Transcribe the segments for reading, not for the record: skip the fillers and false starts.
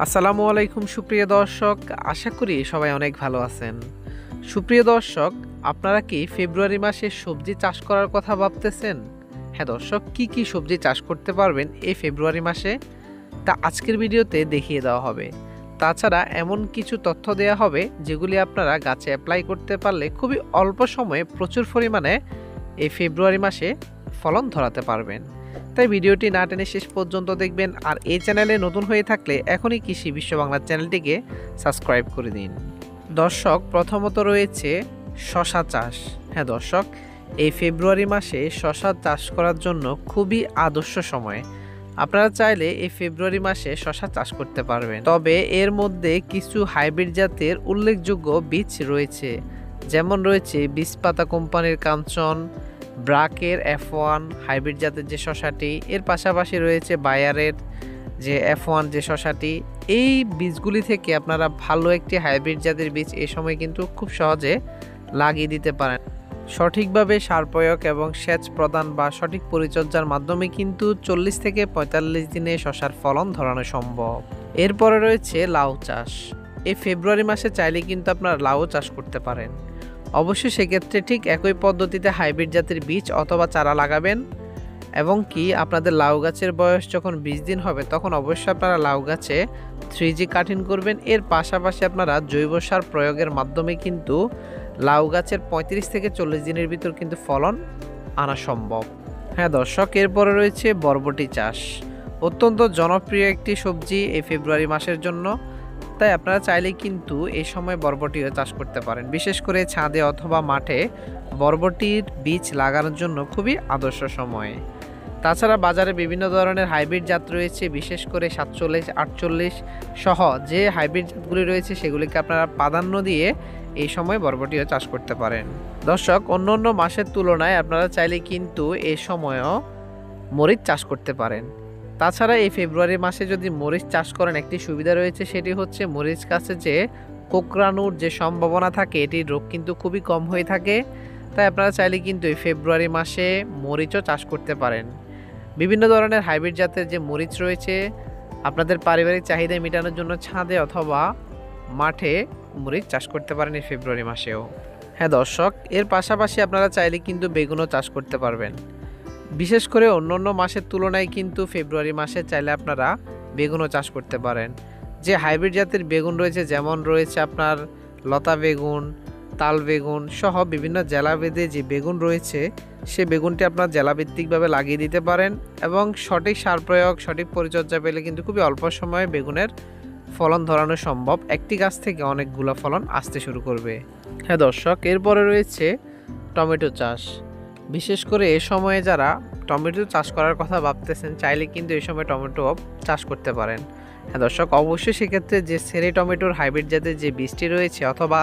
আসসালামু আলাইকুম সুপ্রিয় দর্শক, আশা করি সবাই অনেক ভালো আছেন। সুপ্রিয় দর্শক, আপনারা কি ফেব্রুয়ারি মাসে সবজি চাষ করার কথা ভাবতেছেন? হ্যাঁ দর্শক, কি কি সবজি চাষ করতে পারবেন এই ফেব্রুয়ারি মাসে তা আজকের ভিডিওতে দেখিয়ে দেওয়া হবে। তাছাড়া এমন কিছু তথ্য দেওয়া হবে যেগুলি আপনারা গাছে অ্যাপ্লাই করতে পারলে খুবই অল্প সময়ে প্রচুর পরিমাণে এই ফেব্রুয়ারি মাসে ফলন ধরাতে পারবেন। তাই ভিডিওটি না টেনে শেষ পর্যন্ত দেখবেন। আর এই চ্যানেলে নতুন হয়ে থাকলে এখনই কৃষি বিশ্ব বাংলা চ্যানেলটিকে সাবস্ক্রাইব করে দিন। দর্শক, প্রথমত রয়েছে শশা চাষ। হ্যাঁ দর্শক, এই ফেব্রুয়ারি মাসে শশা চাষ করার জন্য খুবই আদর্শ সময়। আপনারা চাইলে এই ফেব্রুয়ারি মাসে শশা চাষ করতে পারবেন, তবে এর মধ্যে কিছু হাইব্রিড জাতের উল্লেখযোগ্য বীজ রয়েছে। যেমন রয়েছে বীজপাতা কোম্পানির কাঞ্চন, ব্রাকের F1 হাইব্রিড জাতের যে শশাটি, এর পাশাপাশি রয়েছে বায়ারের যে F1 যে শশাটি। এই বীজগুলি থেকে আপনারা ভালো একটি হাইব্রিড জাতের বীজ এই সময় কিন্তু খুব সহজে লাগিয়ে দিতে পারেন। সঠিকভাবে সার প্রয়োগ এবং সেচ প্রদান বা সঠিক পরিচর্যার মাধ্যমে কিন্তু 40 থেকে 45 দিনে শশার ফলন ধরানো সম্ভব। এরপরে রয়েছে লাউ চাষ। এই ফেব্রুয়ারি মাসে চাইলে কিন্তু আপনারা লাউ চাষ করতে পারেন। অবশ্যই সেক্ষেত্রে ঠিক একই পদ্ধতিতে হাইব্রিড জাতের বীজ অথবা চারা লাগাবেন, এবং কি আপনাদের লাউ গাছের বয়স যখন 20 দিন হবে তখন অবশ্যই আপনারা লাউ গাছে 3G কাটিং করবেন। এর পাশাপাশি আপনারা জৈব সার প্রয়োগের মাধ্যমে কিন্তু লাউ গাছের 35 থেকে 40 দিনের ভিতর কিন্তু ফলন আনা সম্ভব। হ্যাঁ দর্শক, এরপরে রয়েছে বরবটি চাষ। অত্যন্ত জনপ্রিয় একটি সবজি এই ফেব্রুয়ারি মাসের জন্য। তাই আপনারা চাইলে কিন্তু এই সময় বরবটিও চাষ করতে পারেন। বিশেষ করে ছাদে অথবা মাঠে বরবটির বীজ লাগানোর জন্য খুবই আদর্শ সময়। তাছাড়া বাজারে বিভিন্ন ধরনের হাইব্রিড জাত রয়েছে, বিশেষ করে 47, 48 সহ যে হাইব্রিড জাতগুলি রয়েছে সেগুলিকে আপনারা প্রাধান্য দিয়ে এই সময় বরবটিও চাষ করতে পারেন। দর্শক, অন্য অন্য মাসের তুলনায় আপনারা চাইলে কিন্তু এই সময়ও মরিচ চাষ করতে পারেন। তাছাড়া এই ফেব্রুয়ারি মাসে যদি মরিচ চাষ করেন, একটি সুবিধা রয়েছে, সেটি হচ্ছে মরিচ গাছে যে কোঁকড়ানোর যে সম্ভাবনা থাকে এটির রোগ কিন্তু খুবই কম হয়ে থাকে। তাই আপনারা চাইলে কিন্তু এই ফেব্রুয়ারি মাসে মরিচও চাষ করতে পারেন। বিভিন্ন ধরনের হাইব্রিড জাতের যে মরিচ রয়েছে, আপনাদের পারিবারিক চাহিদা মেটানোর জন্য ছাদে অথবা মাঠে মরিচ চাষ করতে পারেন এই ফেব্রুয়ারি মাসেও। হ্যাঁ দর্শক, এর পাশাপাশি আপনারা চাইলে কিন্তু বেগুনও চাষ করতে পারবেন। বিশেষ করে অন্যান্য মাসের তুলনায় কিন্তু ফেব্রুয়ারি মাসে চাইলে আপনারা বেগুনও চাষ করতে পারেন। যে হাইব্রিড জাতের বেগুন রয়েছে, যেমন রয়েছে আপনার লতা বেগুন, তাল বেগুন সহ বিভিন্ন জেলাভেদে যে বেগুন রয়েছে, সে বেগুনটি আপনার জেলাভিত্তিকভাবে লাগিয়ে দিতে পারেন এবং সঠিক সার প্রয়োগ, সঠিক পরিচর্যা পেলে কিন্তু খুবই অল্প সময়ে বেগুনের ফলন ধরানো সম্ভব। একটি গাছ থেকে অনেকগুলো ফলন আসতে শুরু করবে। হ্যাঁ দর্শক, এরপরে রয়েছে টমেটো চাষ। বিশেষ করে এ সময়ে যারা টমেটো চাষ করার কথা ভাবতেছেন, চাইলে কিন্তু এই সময় টমেটো চাষ করতে পারেন। হ্যাঁ দর্শক, অবশ্যই সেক্ষেত্রে যে চেরি টমেটোর হাইব্রিড জাতের যে বীজটি রয়েছে অথবা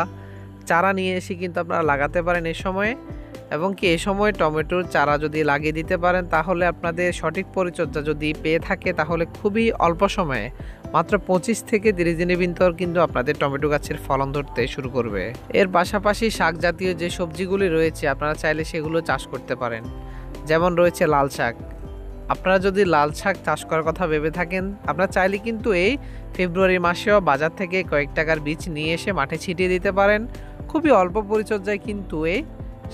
চারা নিয়ে এসে কিন্তু আপনারা লাগাতে পারেন এই সময়ে। এবং কি এই সময় টমেটোর চারা যদি লাগিয়ে দিতে পারেন, তাহলে আপনাদের সঠিক পরিচর্যা যদি পেয়ে থাকে তাহলে খুবই অল্প সময়ে মাত্র 25 থেকে 30 দিনের ভিতর কিন্তু আপনাদের টমেটো গাছের ফলন ধরতে শুরু করবে। এর পাশাপাশি শাক জাতীয় যে সবজিগুলি রয়েছে আপনারা চাইলে সেগুলো চাষ করতে পারেন। যেমন রয়েছে লাল শাক। আপনারা যদি লাল শাক চাষ করার কথা ভেবে থাকেন, আপনারা চাইলে কিন্তু এই ফেব্রুয়ারি মাসেও বাজার থেকে কয়েক টাকার বীজ নিয়ে এসে মাঠে ছিটিয়ে দিতে পারেন। খুবই অল্প পরিচর্যায় কিন্তু এই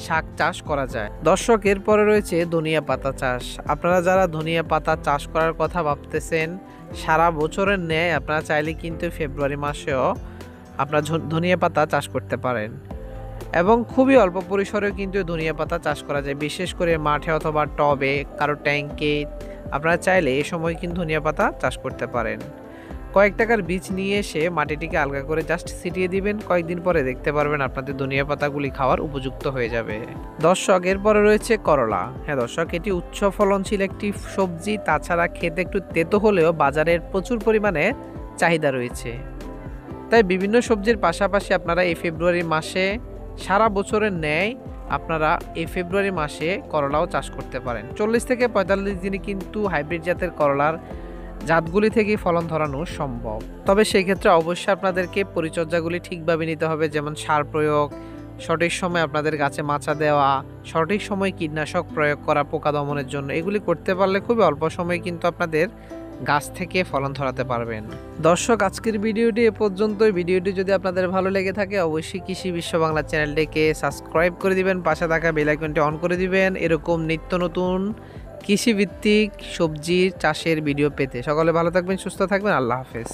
শাক চাষ করা যায়। দর্শক, এরপরে রয়েছে ধনিয়া পাতা চাষ। আপনারা যারা ধনিয়া পাতা চাষ করার কথা ভাবতেছেন, সারা বছরের ন্যায় আপনারা চাইলে কিন্তু ফেব্রুয়ারি মাসেও আপনারা ধনিয়া পাতা চাষ করতে পারেন এবং খুবই অল্প পরিসরেও কিন্তু ধনিয়া পাতা চাষ করা যায়। বিশেষ করে মাঠে অথবা টবে, কারো ট্যাঙ্কে আপনারা চাইলে এই সময় কিন্তু ধনিয়া পাতা চাষ করতে পারেন। কয়েক টাকার বীজ নিয়ে এসে মাটিটিকে আলগা করে জাস্ট ছিটিয়ে দিবেন, কয়েকদিন পরে দেখতে পারবেন আপনাদের ধনিয়া পাতাগুলি খাওয়ার উপযুক্ত হয়ে যাবে। দর্শক, এরপরে রয়েছে করলা। হ্যাঁ দর্শক, এটি উচ্চ ফলনশীল একটি সবজি। তাছাড়া খেতে একটু তেতো হলেও বাজারের প্রচুর পরিমাণে চাহিদা রয়েছে। তাই বিভিন্ন সবজির পাশাপাশি আপনারা এই ফেব্রুয়ারি মাসে সারা বছরের ন্যায় আপনারা এই ফেব্রুয়ারি মাসে করলাও চাষ করতে পারেন। 40 থেকে 45 দিনে কিন্তু হাইব্রিড জাতের করলার জাতগুলি থেকে ফলন ধরানো সম্ভব। তবে সেই ক্ষেত্রে অবশ্যই আপনাদেরকে পরিচর্যাগুলি ঠিকভাবে নিতে হবে, যেমন সার প্রয়োগ, সঠিক সময় আপনাদের গাছে মাচা দেওয়া, সঠিক সময় কীটনাশক প্রয়োগ করা পোকা দমনের জন্য। এগুলি করতে পারলে খুবই অল্প সময়ে কিন্তু আপনাদের গাছ থেকে ফলন ধরাতে পারবেন। দর্শক, আজকের ভিডিওটি এ পর্যন্তই। ভিডিওটি যদি আপনাদের ভালো লেগে থাকে অবশ্যই কৃষি বিশ্ব বাংলা চ্যানেলটিকে সাবস্ক্রাইব করে দিবেন, পাশে থাকা বেল আইকনটি অন করে দিবেন এরকম নিত্য নতুন কৃষিভিত্তিক সবজি চাষের ভিডিও পেতে। সকলে ভালো থাকবেন, সুস্থ থাকবেন। আল্লাহ হাফেজ।